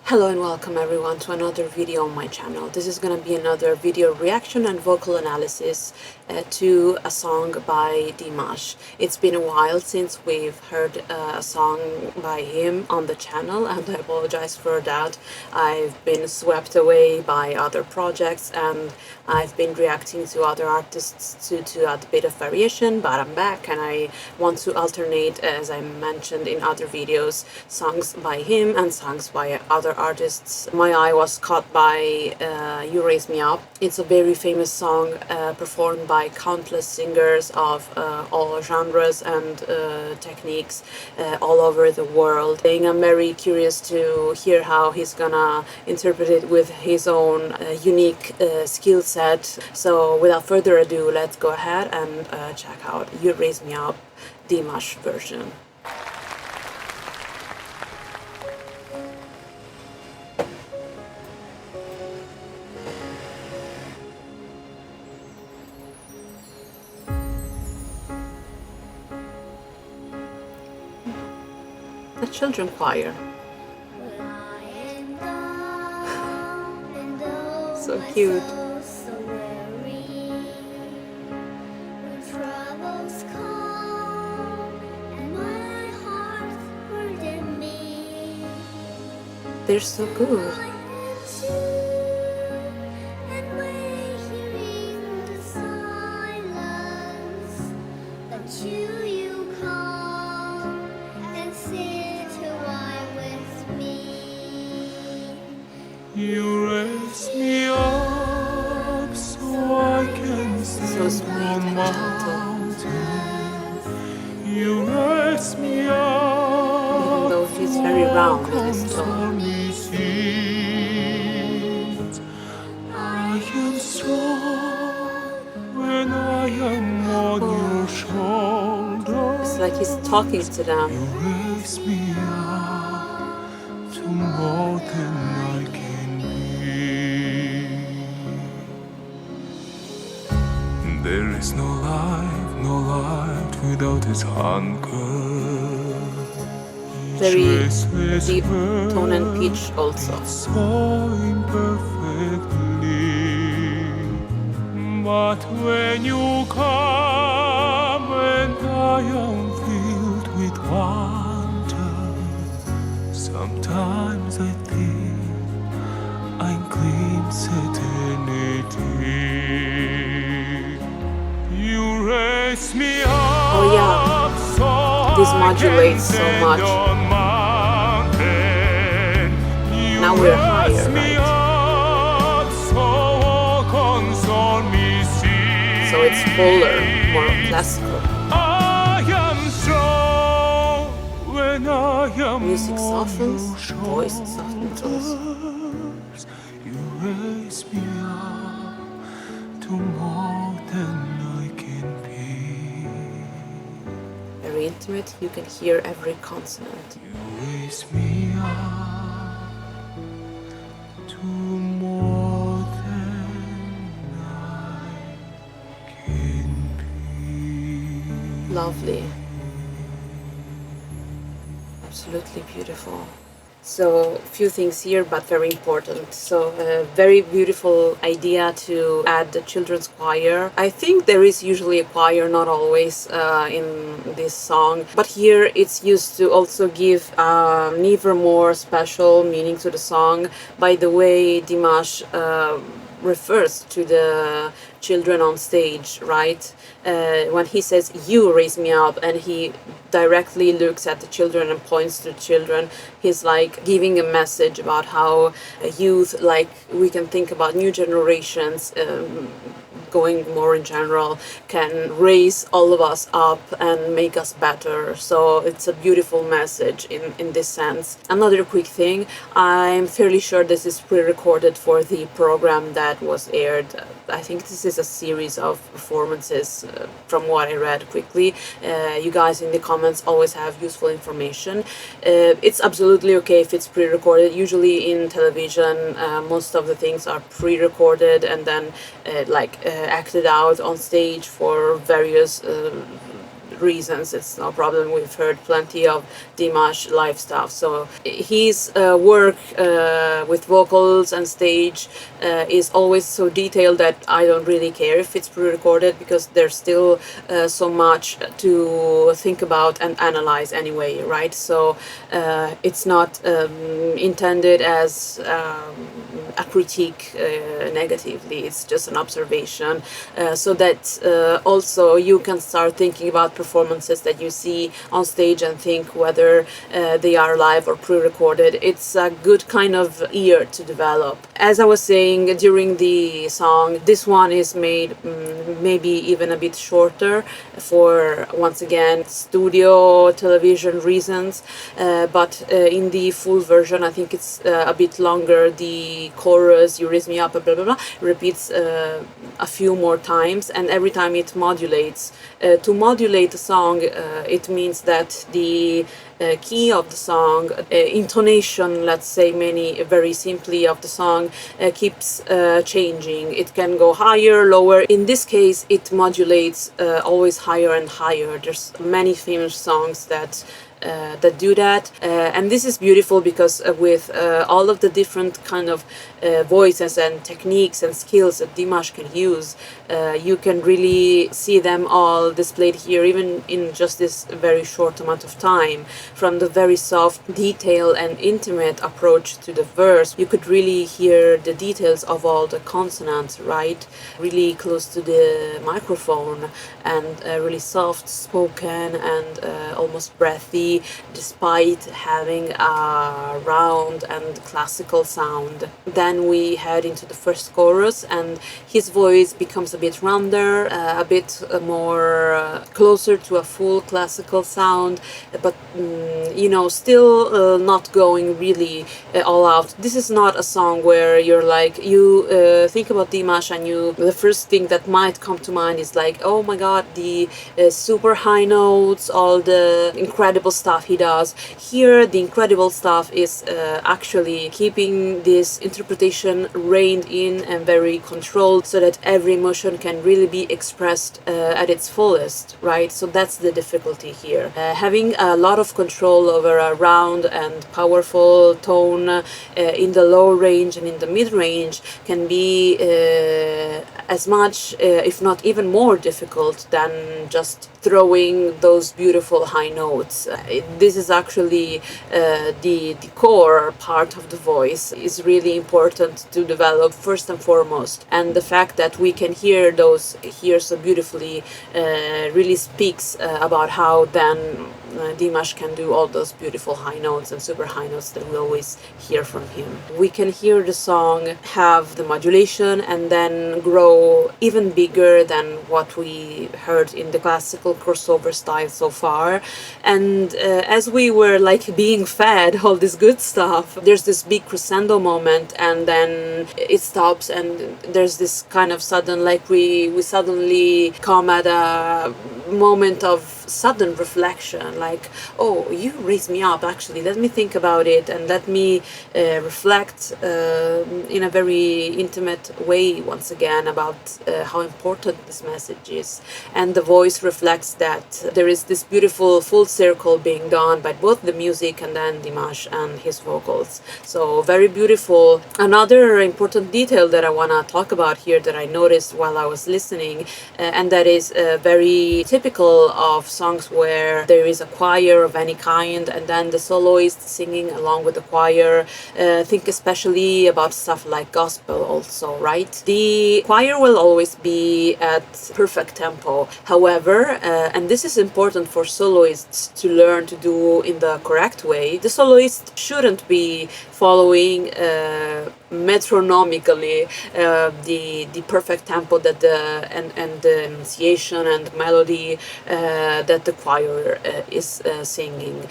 Hello and welcome everyone to another video on my channel. This is going to be another video reaction and vocal analysis to a song by Dimash. It's been a while since we've heard a song by him on the channel, and I apologize for that. I've been swept away by other projects and I've been reacting to other artists to add a bit of variation, but I'm back and I want to alternate, as I mentioned in other videos, songs by him and songs by other artists. My eye was caught by You Raise Me Up. It's a very famous song performed by countless singers of all genres and techniques all over the world. I'm very curious to hear how he's gonna interpret it with his own unique skill set. So without further ado, let's go ahead and check out You Raise Me Up, Dimash version. The children choir. So cute. They're so good. You raise me up so I can stand on mountains. You raise me up, even though she's very round in his tone. I am strong when I am on your shoulder. It's like he's talking to them. You raise me up to more than I can be. There is no light without its hunger. Very deep tone and pitch also. So imperfectly, but when you come and I am filled with wonder, sometimes I think I glimpse eternity. You raise me up. Oh yeah, this modulates so much. Now we're higher, right? So it's fuller, more classical. Music softens, voice softens also. You raise me up to more than I can be. Very intimate, you can hear every consonant. You raise me up to more than I can be. Lovely. Absolutely beautiful. So, few things here, but very important. So, very beautiful idea to add the children's choir. I think there is usually a choir, not always, in this song. But here it's used to also give an even more special meaning to the song by the way Dimash refers to the children on stage, right? When he says, "You raise me up," and he directly looks at the children and points to the children, he's like giving a message about how youth, like we can think about new generations, going more in general, can raise all of us up and make us better. So it's a beautiful message in this sense. Another quick thing, I'm fairly sure this is pre-recorded for the program that was aired. I think this is a series of performances from what I read quickly. You guys in the comments always have useful information. It's absolutely okay if it's pre-recorded. Usually in television, most of the things are pre-recorded and then acted out on stage for various reasons. It's no problem. We've heard plenty of Dimash live stuff. So his work with vocals and stage is always so detailed that I don't really care if it's pre-recorded, because there's still so much to think about and analyze anyway, right? So it's not intended as a critique negatively. It's just an observation, so that also you can start thinking about performances that you see on stage and think whether they are live or pre-recorded. It's a good kind of ear to develop. As I was saying during the song, this one is made maybe even a bit shorter for, once again, studio television reasons, but in the full version I think it's a bit longer. The chorus, "You Raise Me Up," blah blah blah, repeats a few more times, and every time it modulates. To modulate a song, it means that the key of the song, intonation, let's say, very simply, of the song keeps changing. It can go higher, lower. In this case, it modulates always higher and higher. There's many famous songs that do that, and this is beautiful because with all of the different kind of voices and techniques and skills that Dimash can use, you can really see them all displayed here, even in just this very short amount of time. From the very soft detail and intimate approach to the verse, you could really hear the details of all the consonants, right? Really close to the microphone, and really soft spoken and almost breathy, despite having a round and classical sound. Then we head into the first chorus, and his voice becomes a bit rounder, a bit more closer to a full classical sound, but you know, still not going really all out. This is not a song where you're like, you think about Dimash and the first thing that might come to mind is like, oh my god, the super high notes, all the incredible stuff he does. Here the incredible stuff is actually keeping this interpretation reined in and very controlled, so that every emotion can really be expressed at its fullest, right? So that's the difficulty here. Having a lot of control over a round and powerful tone in the low range and in the mid range can be as much, if not even more difficult than just throwing those beautiful high notes. This is actually the core part of the voice is really important to develop first and foremost, and the fact that we can hear those here so beautifully really speaks about how then Dimash can do all those beautiful high notes and super high notes that we always hear from him. We can hear the song have the modulation and then grow even bigger than what we heard in the classical crossover style so far. And as we were like being fed all this good stuff, there's this big crescendo moment, and then it stops, and there's this kind of sudden, like we suddenly come at a moment of sudden reflection, like, oh, you raise me up, actually, let me think about it, and let me reflect in a very intimate way once again about how important this message is. And the voice reflects that. There is this beautiful full circle being done by both the music and then Dimash and his vocals. So very beautiful. Another important detail that I want to talk about here that I noticed while I was listening, and that is very typical of songs where there is a choir of any kind and then the soloist singing along with the choir. Think especially about stuff like gospel also, right? The choir will always be at perfect tempo. However, and this is important for soloists to learn to do in the correct way, the soloist shouldn't be following metronomically the perfect tempo that and the enunciation and melody that the choir is singing.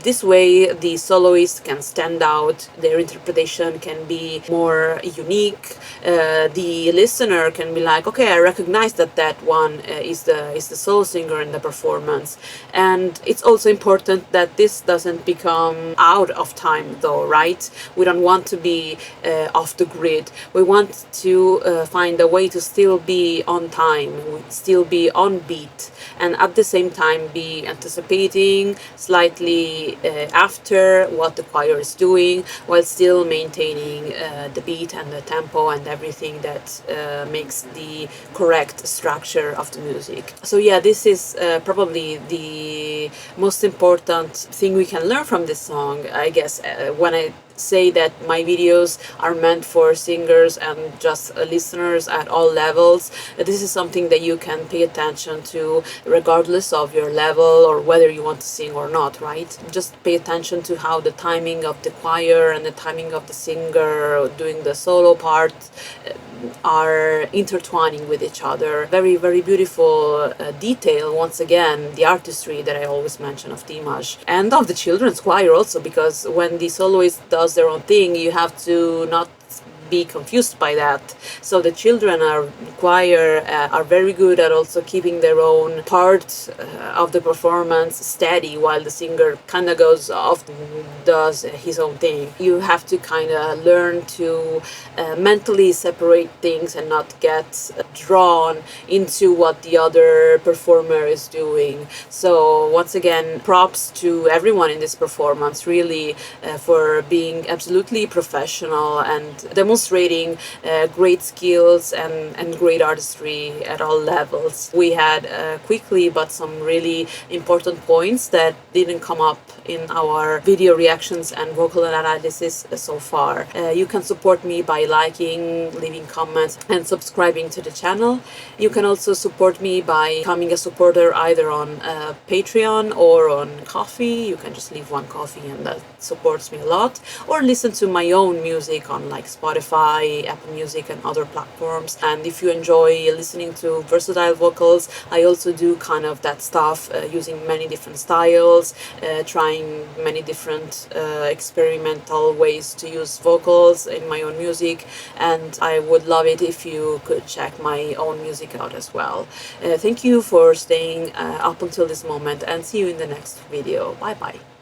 This way the soloist can stand out, their interpretation can be more unique, the listener can be like, okay, I recognize that one is the solo singer in the performance. And it's also important that this doesn't become out of time though, right? We don't want to be off the grid. We want to find a way to still be on time, still be on beat, and at the same same time be anticipating slightly after what the choir is doing, while still maintaining the beat and the tempo and everything that makes the correct structure of the music. So yeah, this is probably the most important thing we can learn from this song, I guess. When I say that my videos are meant for singers and just listeners at all levels, this is something that you can pay attention to regardless of your level or whether you want to sing or not, right? Just pay attention to how the timing of the choir and the timing of the singer doing the solo part are intertwining with each other. Very, very beautiful detail, once again, the artistry that I always mention of Dimash and of the children's choir also, because when the soloist does their own thing, you have to not be confused by that. So the children are choir are very good at also keeping their own part of the performance steady, while the singer kind of goes off, does his own thing. You have to kind of learn to mentally separate things and not get drawn into what the other performer is doing. So once again, props to everyone in this performance, really, for being absolutely professional and demonstrating great skills and great artistry at all levels. We had quickly but some really important points that didn't come up in our video reactions and vocal analysis so far. You can support me by liking, leaving comments and subscribing to the channel. You can also support me by becoming a supporter either on Patreon or on Ko-fi. You can just leave one coffee and that supports me a lot, or listen to my own music on like Spotify, Apple Music and other platforms. And if you enjoy listening to versatile vocals, I also do kind of that stuff using many different styles, trying many different experimental ways to use vocals in my own music, and I would love it if you could check my own music out as well. Thank you for staying up until this moment, and see you in the next video. Bye bye.